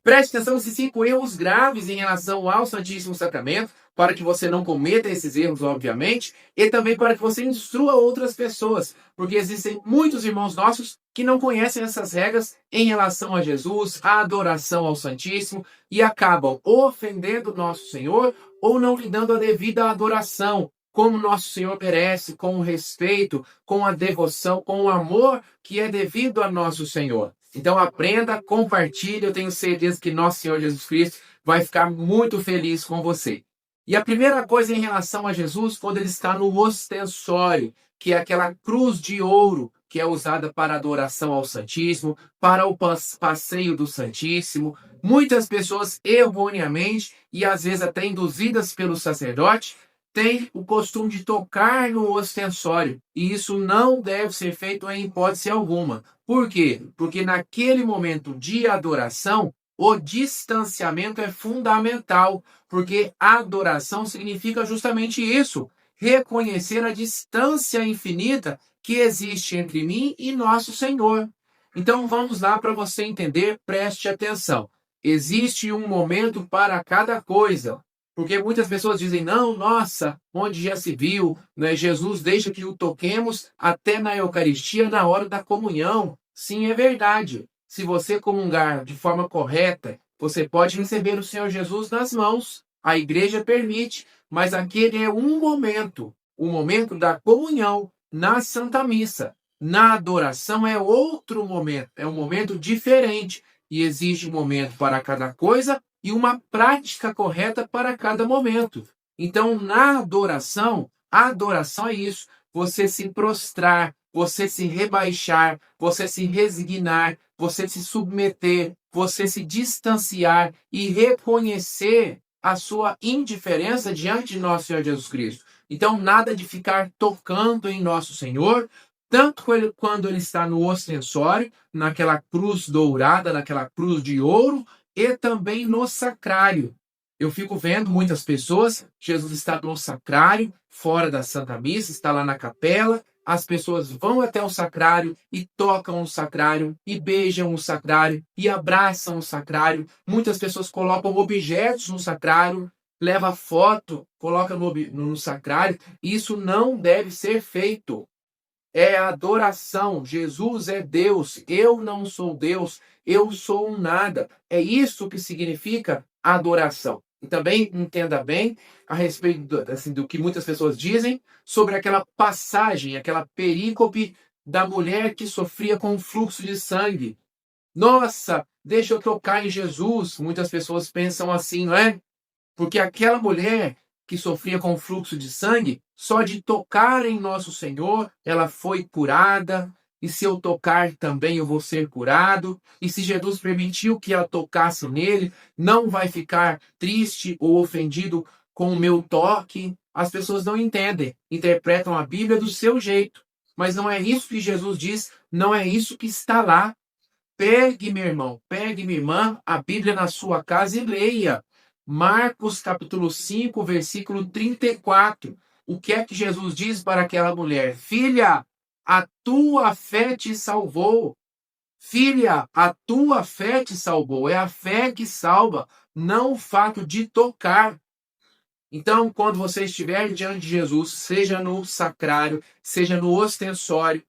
Preste atenção nesses 5 erros graves em relação ao Santíssimo Sacramento, para que você não cometa esses erros, obviamente, e também para que você instrua outras pessoas, porque existem muitos irmãos nossos que não conhecem essas regras em relação a Jesus, a adoração ao Santíssimo, e acabam ofendendo nosso Senhor ou não lhe dando a devida adoração, como nosso Senhor merece, com o respeito, com a devoção, com o amor que é devido a nosso Senhor. Então aprenda, compartilhe, eu tenho certeza que nosso Senhor Jesus Cristo vai ficar muito feliz com você. E a primeira coisa em relação a Jesus, quando ele está no ostensório, que é aquela cruz de ouro que é usada para adoração ao Santíssimo, para o passeio do Santíssimo. Muitas pessoas erroneamente, e às vezes até induzidas pelo sacerdote, têm o costume de tocar no ostensório, e isso não deve ser feito em hipótese alguma. Por quê? Porque naquele momento de adoração, o distanciamento é fundamental, porque adoração significa justamente isso, reconhecer a distância infinita que existe entre mim e nosso Senhor. Então vamos lá para você entender, preste atenção. Existe um momento para cada coisa. Porque muitas pessoas dizem, não, nossa, onde já se viu, né? Jesus deixa que o toquemos até na Eucaristia, na hora da comunhão. Sim, é verdade. Se você comungar de forma correta, você pode receber o Senhor Jesus nas mãos. A igreja permite, mas aquele é um momento, o momento da comunhão na Santa Missa. Na adoração é outro momento, é um momento diferente e exige um momento para cada coisa e uma prática correta para cada momento. Então, na adoração, a adoração é isso, você se prostrar, você se rebaixar, você se resignar, você se submeter, você se distanciar e reconhecer a sua indiferença diante de nosso Senhor Jesus Cristo. Então, nada de ficar tocando em nosso Senhor, tanto quando ele está no ostensório, naquela cruz dourada, naquela cruz de ouro, e também no sacrário. Eu fico vendo muitas pessoas, Jesus está no sacrário, fora da Santa Missa, está lá na capela, as pessoas vão até o sacrário e tocam o sacrário, e beijam o sacrário, e abraçam o sacrário. Muitas pessoas colocam objetos no sacrário, leva foto, coloca no sacrário. Isso não deve ser feito. É adoração. Jesus é Deus. Eu não sou Deus. Eu sou um nada. É isso que significa adoração. E também entenda bem a respeito do que muitas pessoas dizem sobre aquela passagem, aquela perícope da mulher que sofria com fluxo de sangue. Nossa, deixa eu tocar em Jesus. Muitas pessoas pensam assim, não é? Porque aquela mulher que sofria com fluxo de sangue, só de tocar em nosso Senhor, ela foi curada. E se eu tocar também, eu vou ser curado. E se Jesus permitiu que ela tocasse nele, não vai ficar triste ou ofendido com o meu toque. As pessoas não entendem, interpretam a Bíblia do seu jeito. Mas não é isso que Jesus diz, não é isso que está lá. Pegue, meu irmão, pegue, minha irmã, a Bíblia na sua casa e leia. Marcos capítulo 5, versículo 34. O que é que Jesus diz para aquela mulher? Filha, a tua fé te salvou. Filha, a tua fé te salvou. É a fé que salva, não o fato de tocar. Então, quando você estiver diante de Jesus, seja no sacrário, seja no ostensório,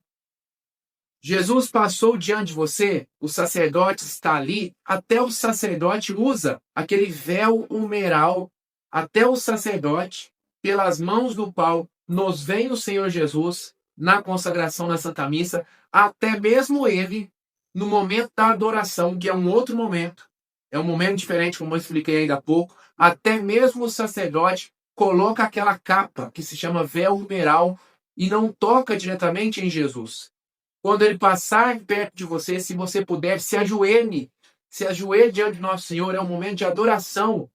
Jesus passou diante de você, o sacerdote está ali, até o sacerdote usa aquele véu umeral, até o sacerdote, pelas mãos do pau, nos vem o Senhor Jesus, na consagração na Santa Missa, até mesmo ele, no momento da adoração, que é um outro momento, é um momento diferente, como eu expliquei ainda há pouco, até mesmo o sacerdote coloca aquela capa, que se chama véu umeral, e não toca diretamente em Jesus. Quando ele passar perto de você, se você puder, se ajoelhe. Se ajoelhe diante de nosso Senhor, é um momento de adoração.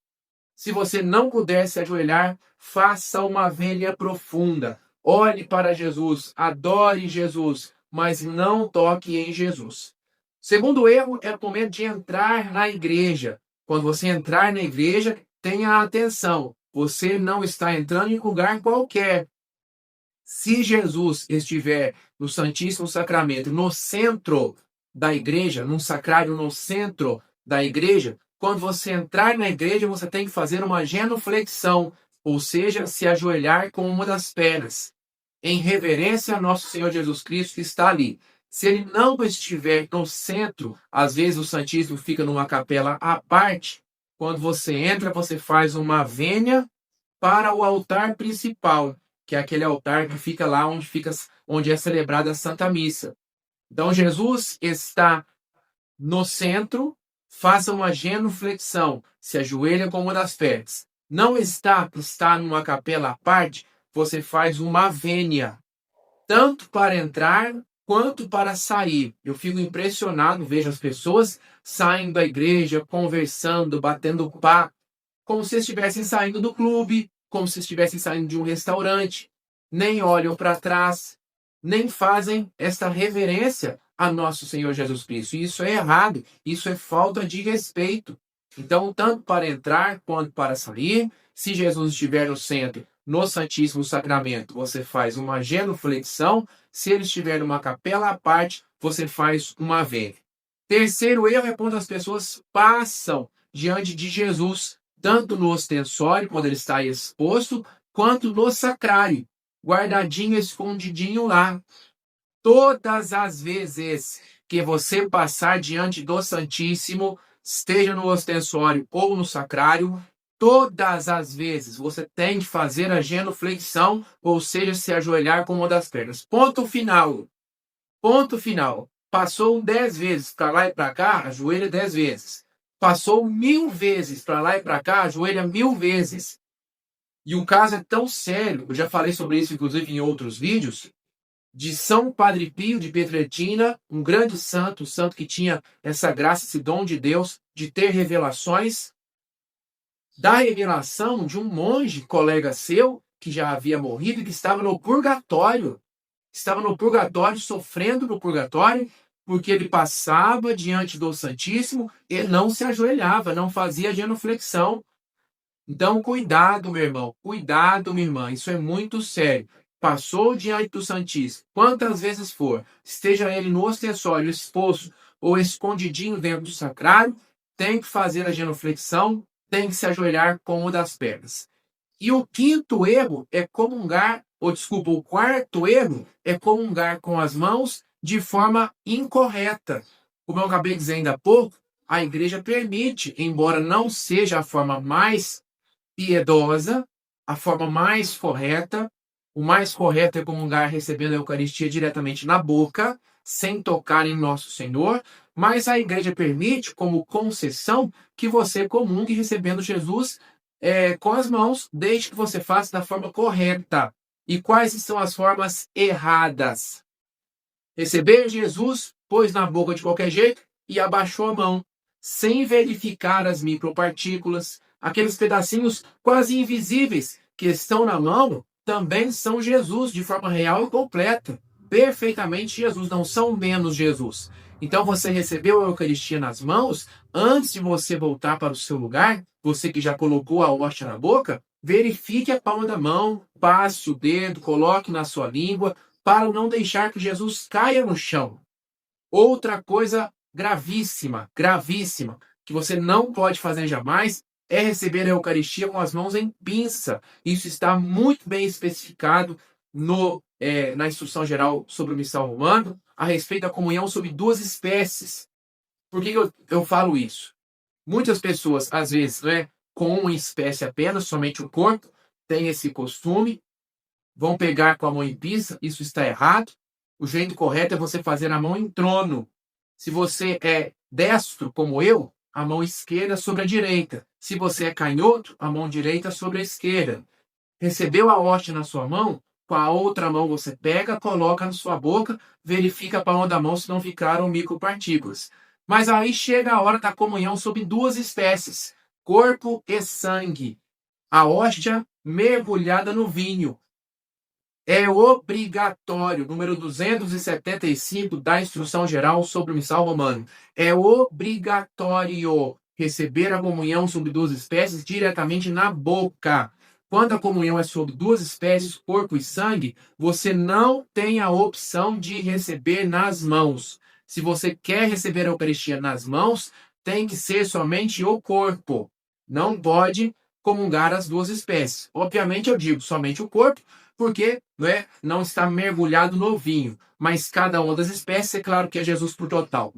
Se você não puder se ajoelhar, faça uma velha profunda. Olhe para Jesus, adore Jesus, mas não toque em Jesus. Segundo erro é o momento de entrar na igreja. Quando você entrar na igreja, tenha atenção. Você não está entrando em lugar qualquer. Se Jesus estiver no Santíssimo Sacramento, no centro da igreja, num sacrário no centro da igreja, quando você entrar na igreja, você tem que fazer uma genuflexão, ou seja, se ajoelhar com uma das pernas, em reverência a nosso Senhor Jesus Cristo que está ali. Se ele não estiver no centro, às vezes o Santíssimo fica numa capela à parte, quando você entra, você faz uma vênia para o altar principal, que é aquele altar que fica lá onde é celebrada a Santa Missa. Então Jesus está no centro, faça uma genuflexão, se ajoelha com uma das pernas. Não está numa capela à parte, você faz uma vênia, tanto para entrar quanto para sair. Eu fico impressionado, vejo as pessoas saindo da igreja, conversando, batendo papo, como se estivessem saindo do clube, como se estivessem saindo de um restaurante, nem olham para trás, nem fazem esta reverência a nosso Senhor Jesus Cristo. E isso é errado, isso é falta de respeito. Então, tanto para entrar quanto para sair, se Jesus estiver no centro, no Santíssimo Sacramento, você faz uma genuflexão. Se ele estiver numa capela à parte, você faz uma vênia. Terceiro erro é quando as pessoas passam diante de Jesus, tanto no ostensório, quando ele está exposto, quanto no sacrário, guardadinho, escondidinho lá. Todas as vezes que você passar diante do Santíssimo, esteja no ostensório ou no sacrário, todas as vezes você tem que fazer a genuflexão, ou seja, se ajoelhar com uma das pernas. Ponto final. Ponto final. Passou 10 vezes para lá e para cá, ajoelha 10 vezes. Passou 1000 vezes para lá e para cá, ajoelha 1000 vezes. E o caso é tão sério, eu já falei sobre isso inclusive em outros vídeos, de São Padre Pio de Pietrelcina, um grande santo, santo que tinha essa graça, esse dom de Deus, de ter revelações, da revelação de um monge, colega seu, que já havia morrido e que estava no purgatório, sofrendo no purgatório, porque ele passava diante do Santíssimo e não se ajoelhava, não fazia genuflexão. Então, cuidado, meu irmão, cuidado, minha irmã, isso é muito sério. Passou diante do Santíssimo, quantas vezes for, esteja ele no ostensório, exposto ou escondidinho dentro do sacrário, tem que fazer a genuflexão, tem que se ajoelhar com uma das pernas. E o quinto erro é comungar, o quarto erro é comungar com as mãos de forma incorreta. Como eu acabei dizendo há pouco, a igreja permite, embora não seja a forma mais piedosa, a forma mais correta. O mais correto é comungar recebendo a Eucaristia diretamente na boca, sem tocar em Nosso Senhor, mas a igreja permite, como concessão, que você comungue recebendo Jesus com as mãos, desde que você faça da forma correta. E quais são as formas erradas? Receber Jesus, pôs na boca de qualquer jeito e abaixou a mão, sem verificar as micropartículas. Aqueles pedacinhos quase invisíveis que estão na mão também são Jesus, de forma real e completa. Perfeitamente Jesus, não são menos Jesus. Então você recebeu a Eucaristia nas mãos, antes de você voltar para o seu lugar, você que já colocou a hóstia na boca, verifique a palma da mão, passe o dedo, coloque na sua língua, para não deixar que Jesus caia no chão. Outra coisa gravíssima, gravíssima, que você não pode fazer jamais, é receber a Eucaristia com as mãos em pinça. Isso está muito bem especificado na Instrução Geral sobre o Missal Romano, a respeito da comunhão sob 2 espécies. Por que eu falo isso? Muitas pessoas, às vezes, com uma espécie apenas, somente o corpo, têm esse costume, vão pegar com a mão em pinça, isso está errado. O jeito correto é você fazer a mão em trono. Se você é destro, como eu, a mão esquerda sobre a direita. Se você é canhoto, a mão direita sobre a esquerda. Recebeu a hóstia na sua mão, com a outra mão você pega, coloca na sua boca, verifica a palma da mão se não ficaram micropartículas. Mas aí chega a hora da comunhão sob 2 espécies, corpo e sangue. A hóstia mergulhada no vinho. É obrigatório, número 275 da Instrução Geral sobre o Missal Romano. É obrigatório receber a comunhão sob 2 espécies diretamente na boca. Quando a comunhão é sob 2 espécies, corpo e sangue, você não tem a opção de receber nas mãos. Se você quer receber a Eucaristia nas mãos, tem que ser somente o corpo. Não pode comungar as duas espécies. Obviamente eu digo somente o corpo, porque não está mergulhado no vinho. Mas cada uma das espécies, é claro que é Jesus por total.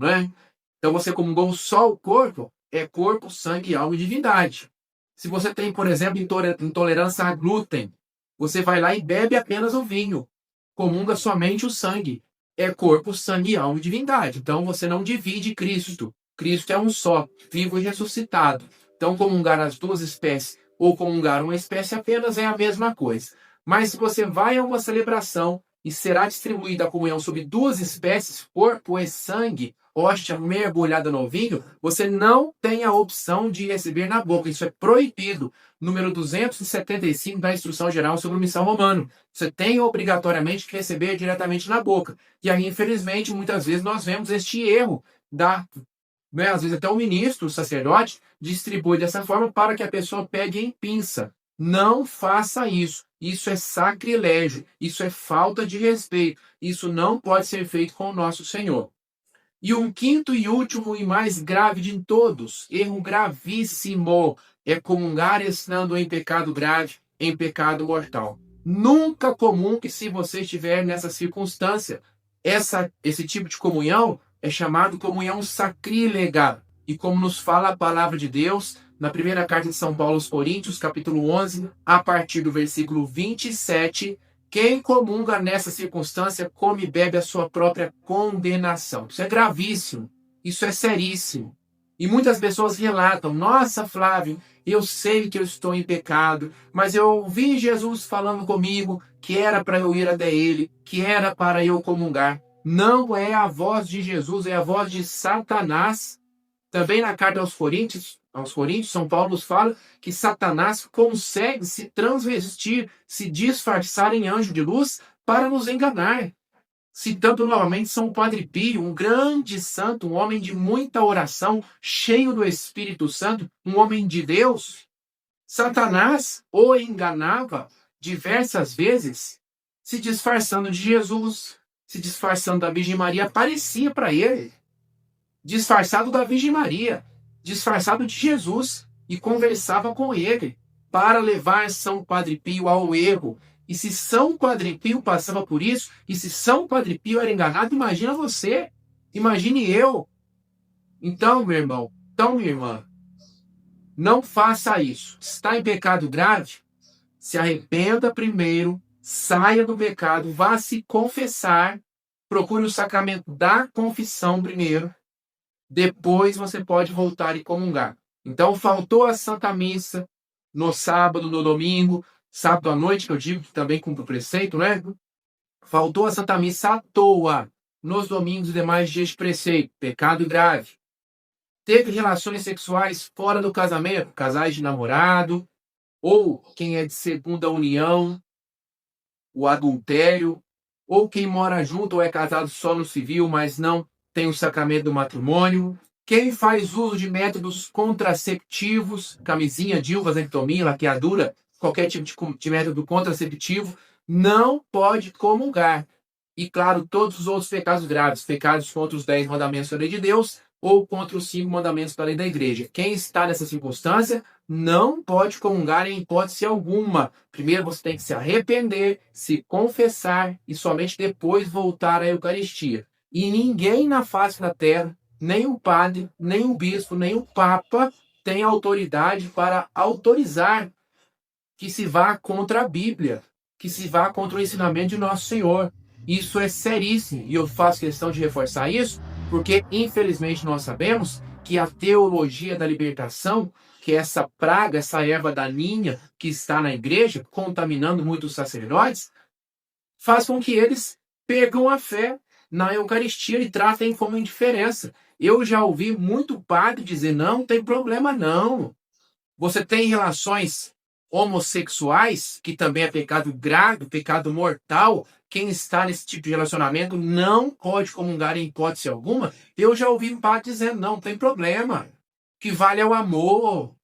Então você comungou só o corpo, é corpo, sangue, alma e divindade. Se você tem, por exemplo, intolerância a glúten, você vai lá e bebe apenas o vinho. Comunga somente o sangue. É corpo, sangue, alma e divindade. Então você não divide Cristo. Cristo é um só, vivo e ressuscitado. Então comungar as duas espécies ou comungar uma espécie apenas é a mesma coisa. Mas se você vai a uma celebração e será distribuída a comunhão sobre duas espécies, corpo e sangue, hóstia mergulhada no vinho, você não tem a opção de receber na boca. Isso é proibido. Número 275 da Instrução Geral sobre o Missal Romano. Você tem obrigatoriamente que receber diretamente na boca. E aí, infelizmente, muitas vezes nós vemos este erro às vezes até o ministro, o sacerdote, distribui dessa forma para que a pessoa pegue em pinça. Não faça isso. Isso é sacrilégio. Isso é falta de respeito. Isso não pode ser feito com o nosso Senhor. E um quinto e último e mais grave de todos, erro gravíssimo, é comungar estando em pecado grave, em pecado mortal. Nunca comungue se você estiver nessa circunstância. Esse tipo de comunhão é chamado comunhão sacrílega. E como nos fala a palavra de Deus, na primeira carta de São Paulo aos Coríntios, capítulo 11, a partir do versículo 27, quem comunga nessa circunstância come e bebe a sua própria condenação. Isso é gravíssimo. Isso é seríssimo. E muitas pessoas relatam, nossa, Flávio, eu sei que eu estou em pecado, mas eu ouvi Jesus falando comigo que era para eu ir até ele, que era para eu comungar. Não é a voz de Jesus, é a voz de Satanás. Também na carta aos Coríntios, São Paulo nos fala que Satanás consegue se transvestir, se disfarçar em anjo de luz para nos enganar. Citando novamente São Padre Pio, um grande santo, um homem de muita oração, cheio do Espírito Santo, um homem de Deus, Satanás o enganava diversas vezes, se disfarçando de Jesus, se disfarçando da Virgem Maria, aparecia para ele, disfarçado da Virgem Maria, disfarçado de Jesus, e conversava com ele para levar São Padre Pio ao erro. E se São Padre Pio passava por isso, e se São Padre Pio era enganado, imagina você, imagine eu. Então, meu irmão, então, minha irmã, não faça isso. Está em pecado grave? Se arrependa primeiro, saia do pecado, vá se confessar, procure o sacramento da confissão primeiro, depois você pode voltar e comungar. Então, faltou a Santa Missa no sábado, no domingo, sábado à noite, que eu digo que também cumpre o preceito, né? Faltou a Santa Missa à toa nos domingos e demais dias de preceito, pecado grave. Teve relações sexuais fora do casamento, casais de namorado, ou quem é de segunda união, o adultério, ou quem mora junto ou é casado só no civil, mas não tem o sacramento do matrimônio, quem faz uso de métodos contraceptivos, camisinha, DIU, vasectomia, laqueadura, qualquer tipo de método contraceptivo, não pode comungar. E, claro, todos os outros pecados graves, pecados contra os 10 mandamentos da lei de Deus ou contra os 5 mandamentos da lei da igreja. Quem está nessa circunstância não pode comungar em hipótese alguma. Primeiro você tem que se arrepender, se confessar e somente depois voltar à Eucaristia. E ninguém na face da terra, nem o padre, nem o bispo, nem o papa, tem autoridade para autorizar que se vá contra a Bíblia, que se vá contra o ensinamento de Nosso Senhor. Isso é seríssimo, e eu faço questão de reforçar isso, porque infelizmente nós sabemos que a teologia da libertação, que é essa praga, essa erva daninha que está na igreja, contaminando muitos sacerdotes, faz com que eles percam a fé na Eucaristia e tratem como indiferença. Eu já ouvi muito padre dizer, não tem problema não. Você tem relações homossexuais, que também é pecado grave, pecado mortal, quem está nesse tipo de relacionamento não pode comungar em hipótese alguma. Eu já ouvi um padre dizendo, não tem problema, que vale é o amor,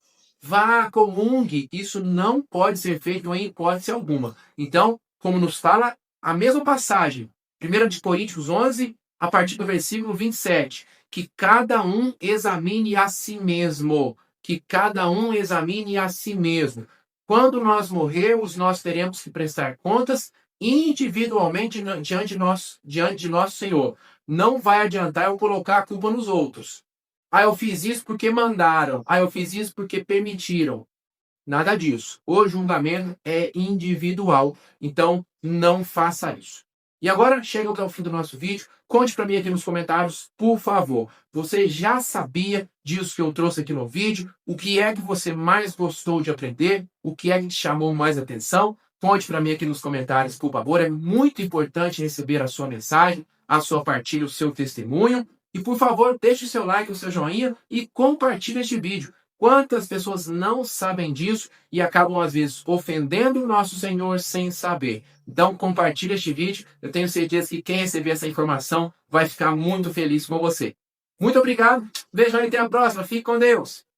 vá, comungue. Isso não pode ser feito em hipótese alguma. Então, como nos fala a mesma passagem, 1 de Coríntios 11, a partir do versículo 27, que cada um examine a si mesmo. Que cada um examine a si mesmo. Quando nós morrermos, nós teremos que prestar contas individualmente diante de nosso Senhor. Não vai adiantar eu colocar a culpa nos outros. Ah, eu fiz isso porque mandaram. Ah, eu fiz isso porque permitiram. Nada disso. O julgamento é individual. Então, não faça isso. E agora, chega ao fim do nosso vídeo. Conte para mim aqui nos comentários, por favor. Você já sabia disso que eu trouxe aqui no vídeo? O que é que você mais gostou de aprender? O que é que te chamou mais atenção? Conte para mim aqui nos comentários, por favor. É muito importante receber a sua mensagem, a sua partilha, o seu testemunho. E, por favor, deixe o seu like, o seu joinha e compartilhe este vídeo. Quantas pessoas não sabem disso e acabam, às vezes, ofendendo o nosso Senhor sem saber? Então, compartilhe este vídeo. Eu tenho certeza que quem receber essa informação vai ficar muito feliz com você. Muito obrigado. Beijo e até a próxima. Fique com Deus.